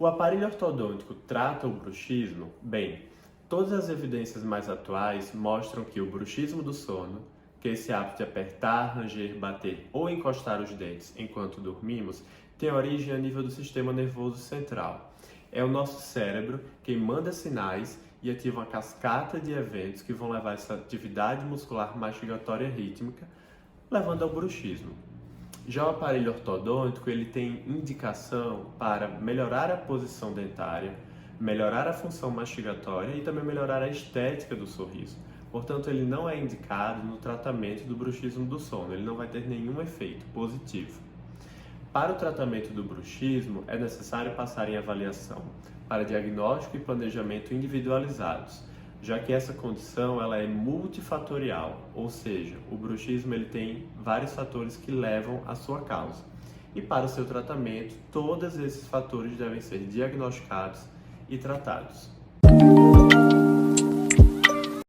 O aparelho ortodôntico trata o bruxismo? Bem, todas as evidências mais atuais mostram que o bruxismo do sono, que é esse hábito de apertar, ranger, bater ou encostar os dentes enquanto dormimos, tem origem a nível do sistema nervoso central. É o nosso cérebro quem manda sinais e ativa uma cascata de eventos que vão levar essa atividade muscular mastigatória rítmica, levando ao bruxismo. Já o aparelho ortodôntico, ele tem indicação para melhorar a posição dentária, melhorar a função mastigatória e também melhorar a estética do sorriso. Portanto, ele não é indicado no tratamento do bruxismo do sono, ele não vai ter nenhum efeito positivo. Para o tratamento do bruxismo, é necessário passar em avaliação para diagnóstico e planejamento individualizados, já que essa condição ela é multifatorial, ou seja, o bruxismo ele tem vários fatores que levam à sua causa. E para o seu tratamento, todos esses fatores devem ser diagnosticados e tratados.